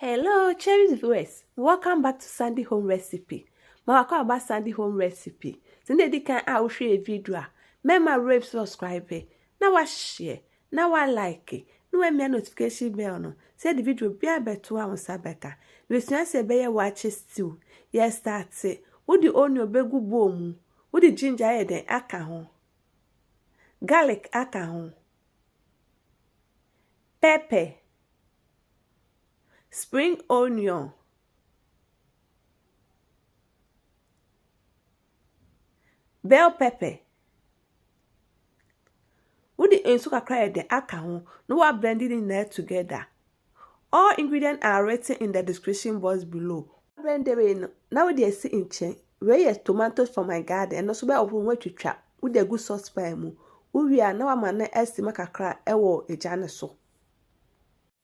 Hello, cherished viewers. Welcome back to Sandy Home Recipe. Welcome about Sandy Home Recipe. Today, you can share a video. Remember, rate, subscribe. Now, share. Now, like. Now, me notification bell. No, say the video be a better one. Sabeka. We say be watch stew. Yes, that's it. Would the onion be good boom? Would the ginger head aka hon? Garlic aka hon? Pepper. Spring onion. Bell pepper. With the ensuka cry the aka no one blended in there together. All ingredients are written in the description box below. Blend them in. Now they see in chain. Where tomatoes from my garden and also by open way to trap with the good sauce by mu. We are now a man estimate kakra ewo a janiso.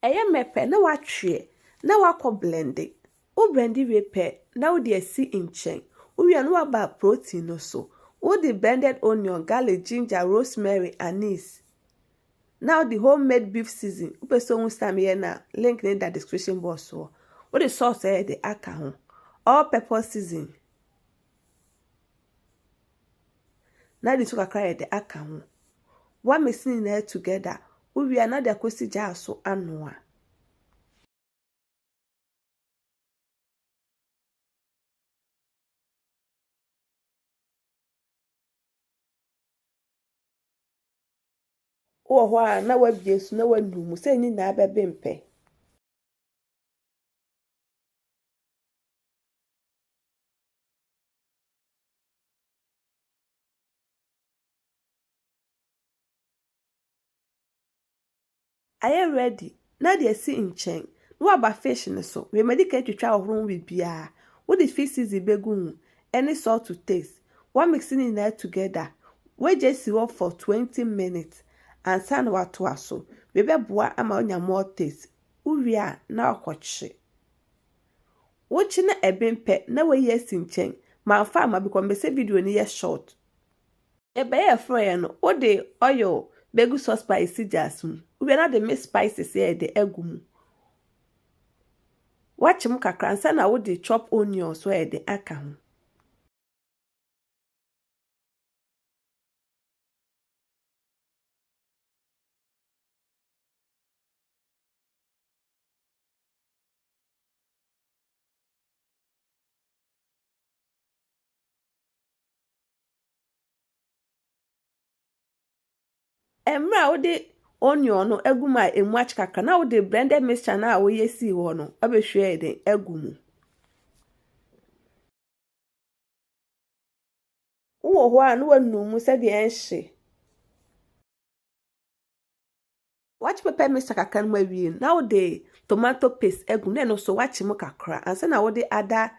Mepe na watchie na wako blending. O blendi repair now they see in chain. We are no about protein also. With the blended onion, garlic, ginger, rosemary, anise. Now the homemade beef season. Upe so time here na link in the description box. What the sauce the aka all pepper season. Now the sugar cry the aka one mixing in there together. We are not the kosi jar so annoa. Oh, na wabjes na wanu say ni na abempe. I am ready. Now they see in chain. No about fish in so. We medicate to try room with beer. What the fish is the begun. Any salt to taste. One mixing in there together. We just see up for 20 minutes. And san what to us so. We be boa ama onya more taste. Uria na okwachi. Watching a bempe na we yes in chain. My farmer become me say video ni yes short. E be a friend no. O de oil begu sauce spicy jasum. We are not the miss spices here the egum. Watch him kakra and sana would the chop onions where the aka. Emra would the onion no eguma in watch kakra now the blended mixture na we see one no share the egumu. No one no said the enche. Watch pepper Mr. Kakan we now the tomato paste egg then also watch him kakra and sana would the other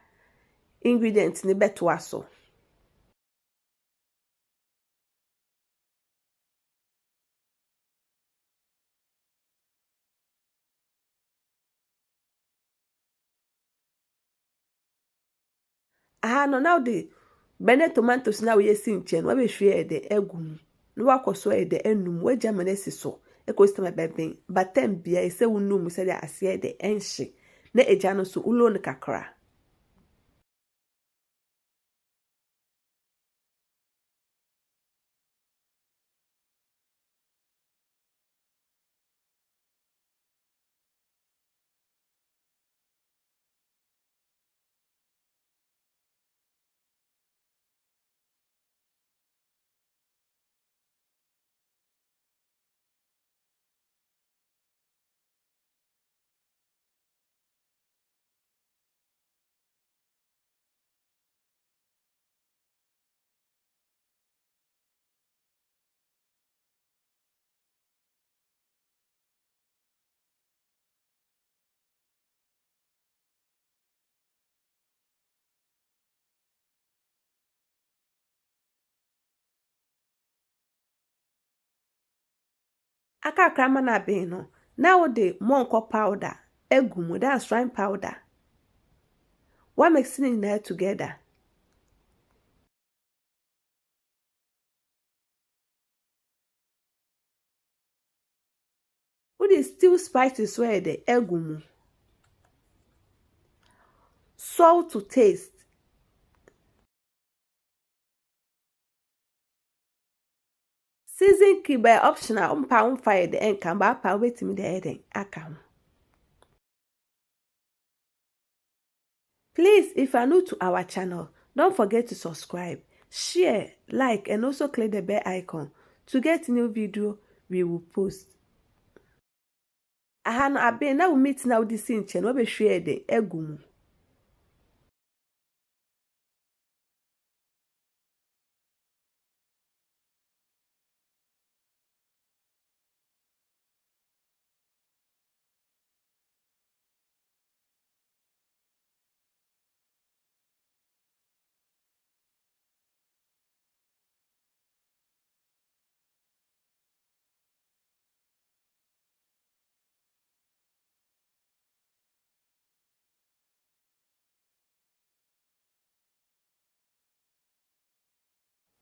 ingredients in the betuaso. No now the blended tomatoes now we see in chain we share the egum. No wakoso e de enum we jamane si so e ko sistema beben batem bia e se wonum se de ase de enhye na eja no so ulo ne kakra aka krama na be no now the monko powder egum that's frying powder what mixing in there together with the still spices where the egum Salt to taste. Season cube optional fire the enka ba pa wetimi the eden aka ho. Please, if you are new to our channel, don't forget to subscribe, share, like, and also click the bell icon to get new video we will post. Aha no abe na we meet na udi si nche no be hwe de egu mu.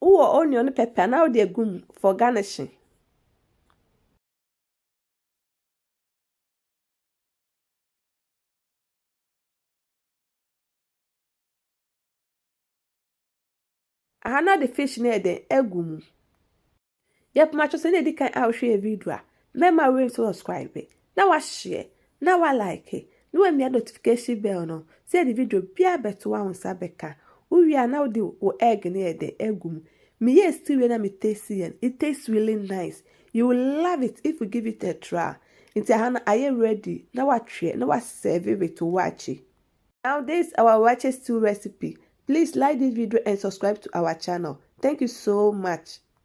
Uwo onion pepper na udi egu mu for garnishing. Aha na the fish na de egu mu. Yep, macho se na di kan a hwe video a. Mema we subscribe. Na wa share, na wa like. Na wa mia notification bell no. Say the video bia beto wa hunsa beka. Uwi na udi o egg na de egu mu. Me yes still na me taste it. It tastes really nice. You will love it if you give it a try. Inti hana are you ready? Na wa try, na wa serve it to Waakye. Now this is our Waakye stew recipe. Please like this video and subscribe to our channel. Thank you so much.